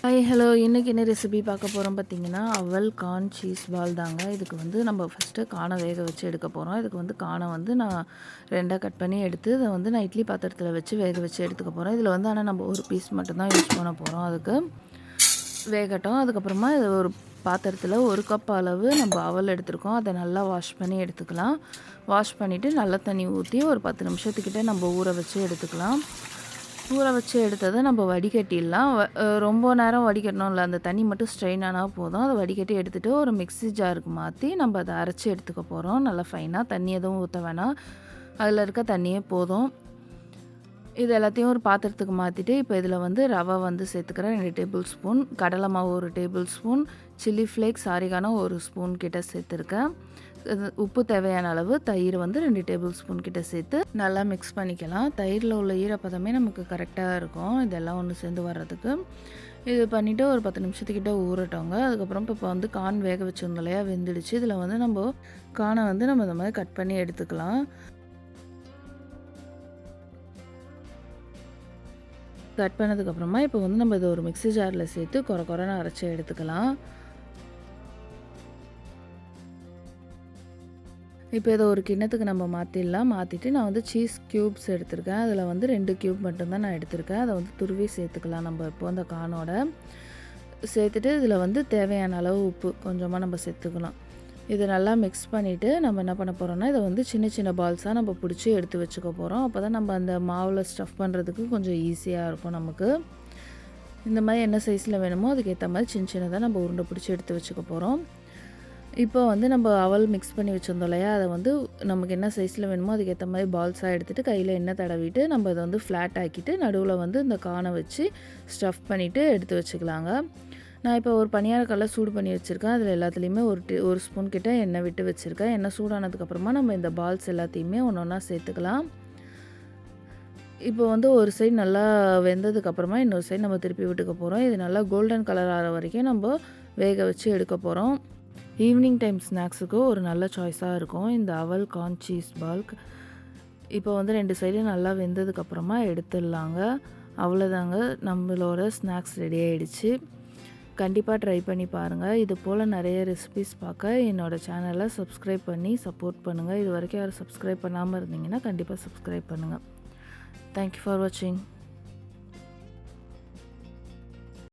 Hi hello இன்றைக்கி என்ன recipe பார்க்க போகிறோம் பார்த்தீங்கன்னா அவல் கார்ன் சீஸ் பால் தாங்க. இதுக்கு வந்து நம்ம ஃபஸ்ட்டு கானை வேக வச்சு எடுக்க போகிறோம். இதுக்கு வந்து கானை வந்து நான் ரெண்டாக கட் பண்ணி எடுத்து இதை வந்து நான் இட்லி பாத்திரத்தில் வச்சு வேக வச்சு எடுத்துக்க போகிறேன். இதில் வந்து ஆனால் நம்ம ஒரு பீஸ் மட்டும்தான் யூஸ் பண்ண போகிறோம். அதுக்கு வேகட்டும். அதுக்கப்புறமா இது ஒரு பாத்திரத்தில் ஒரு கப் அளவு நம்ம அவல் எடுத்துருக்கோம். அதை நல்லா வாஷ் பண்ணி எடுத்துக்கலாம். வாஷ் பண்ணிவிட்டு நல்ல தண்ணி ஊற்றி ஒரு 10 நிமிஷத்துக்கிட்ட நம்ம ஊற வச்சு எடுத்துக்கலாம். ஊற வச்சு எடுத்ததை நம்ம வடிகட்டிடலாம். ரொம்ப நேரம் வடிகட்டணும் இல்லை, அந்த தண்ணி மட்டும் ஸ்ட்ரெயின் ஆனால் போதும். அதை வடிகட்டி எடுத்துகிட்டு ஒரு மிக்ஸி ஜாருக்கு மாற்றி நம்ம அதை அரைச்சி எடுத்துக்க போகிறோம். நல்லா ஃபைனாக தண்ணி எதுவும் ஊற்ற வேணாம், அதில் இருக்க தண்ணியே போதும். இது எல்லாத்தையும் ஒரு பாத்திரத்துக்கு மாற்றிட்டு இப்போ இதில் வந்து ரவை வந்து சேர்த்துக்கிறேன் 2 டேபிள் ஸ்பூன், கடலை மாவு 1 table spoon, chilli flakes oregano 1 spoon கிட்ட சேர்த்துருக்கேன். உப்பு தேவையான அளவு, தயிர் வந்து 2 டேபிள் ஸ்பூன் கிட்ட சேர்த்து நல்லா மிக்ஸ் பண்ணிக்கலாம். தயிரில் உள்ள ஈரப்பதமே நமக்கு கரெக்டாக இருக்கும் இதெல்லாம் ஒன்று சேர்ந்து வர்றதுக்கு. இது பண்ணிவிட்டு ஒரு 10 நிமிஷத்துக்கிட்ட ஊறட்டோங்க. அதுக்கப்புறம் இப்போ வந்து கார்ன் வேக வச்சுருந்தோம் இல்லையா, வெந்துடுச்சு. இதில் வந்து நம்ம கார்னை வந்து நம்ம இந்த மாதிரி கட் பண்ணி எடுத்துக்கலாம். கட் பண்ணதுக்கப்புறமா இப்போ வந்து நம்ம இதை ஒரு மிக்ஸி ஜாரில் சேர்த்து கொரன்னு அரைச்சி எடுத்துக்கலாம். இப்போ இதை ஒரு கிண்ணத்துக்கு நம்ம மாற்றிடலாம். மாற்றிட்டு நான் வந்து சீஸ் க்யூப்ஸ் எடுத்திருக்கேன். அதில் வந்து 2 க்யூப் மட்டும்தான் நான் எடுத்திருக்கேன். அதை வந்து துருவி சேர்த்துக்கலாம் நம்ம இப்போ அந்த கார்னோட சேர்த்துட்டு இதில் வந்து தேவையான அளவு உப்பு கொஞ்சமாக நம்ம சேர்த்துக்கலாம். இதை நல்லா மிக்ஸ் பண்ணிவிட்டு நம்ம என்ன பண்ண போகிறோம்னா, இதை வந்து சின்ன சின்ன பால்ஸாக நம்ம பிடிச்சி எடுத்து வச்சுக்க போகிறோம். அப்போ தான் நம்ம அந்த மாவில் ஸ்டஃப் பண்ணுறதுக்கு கொஞ்சம் ஈஸியாக இருக்கும் நமக்கு. இந்த மாதிரி என்ன சைஸில் வேணுமோ அதுக்கேற்ற மாதிரி சின்ன சின்னதாக நம்ம உருண்டை பிடிச்சி எடுத்து வச்சுக்க போகிறோம். இப்போ வந்து நம்ம அவல் மிக்ஸ் பண்ணி வச்சுருந்தோம் இல்லையா, அதை வந்து நமக்கு என்ன சைஸில் வேணுமோ அதுக்கேற்ற மாதிரி பால்ஸாக எடுத்துகிட்டு கையில் எண்ணெய் தடவிட்டு நம்ம இதை வந்து ஃப்ளாட் ஆக்கிட்டு நடுவில் வந்து இந்த கானை வச்சு ஸ்டஃப் பண்ணிவிட்டு எடுத்து வச்சுக்கலாங்க. நான் இப்போ ஒரு பணியாரக்கல்லை சூடு பண்ணி வச்சுருக்கேன். அதில் எல்லாத்துலேயுமே ஒரு ஸ்பூன் கிட்ட எண்ணெய் விட்டு வச்சுருக்கேன். எண்ணெய் சூடானதுக்கப்புறமா நம்ம இந்த பால்ஸ் எல்லாத்தையுமே ஒன்று ஒன்றா சேர்த்துக்கலாம். இப்போ வந்து ஒரு சைடு நல்லா வெந்ததுக்கப்புறமா இன்னொரு சைடு நம்ம திருப்பி விட்டுக்க போகிறோம். இது நல்லா கோல்டன் கலர் ஆகிற வரைக்கும் நம்ம வேக வச்சு எடுக்க போகிறோம். ஈவினிங் டைம் ஸ்நாக்ஸுக்கு ஒரு நல்ல சாய்ஸாக இருக்கும் இந்த அவல் கார்ன் சீஸ் பால்க். இப்போ வந்து 2 சைடும் நல்லா வெந்ததுக்கப்புறமா எடுத்துடலாங்க. அவ்வளோதாங்க, நம்மளோட ஸ்நாக்ஸ் ரெடி ஆகிடுச்சு. கண்டிப்பாக ட்ரை பண்ணி பாருங்கள். இது போல் நிறைய ரெசிபிஸ் பார்க்க என்னோடய சேனலை சப்ஸ்கிரைப் பண்ணி சப்போர்ட் பண்ணுங்கள். இது வரைக்கும் யாரும் சப்ஸ்கிரைப் பண்ணாமல் இருந்தீங்கன்னா கண்டிப்பாக சப்ஸ்கிரைப் பண்ணுங்கள். தேங்க்யூ ஃபார் வாட்சிங்.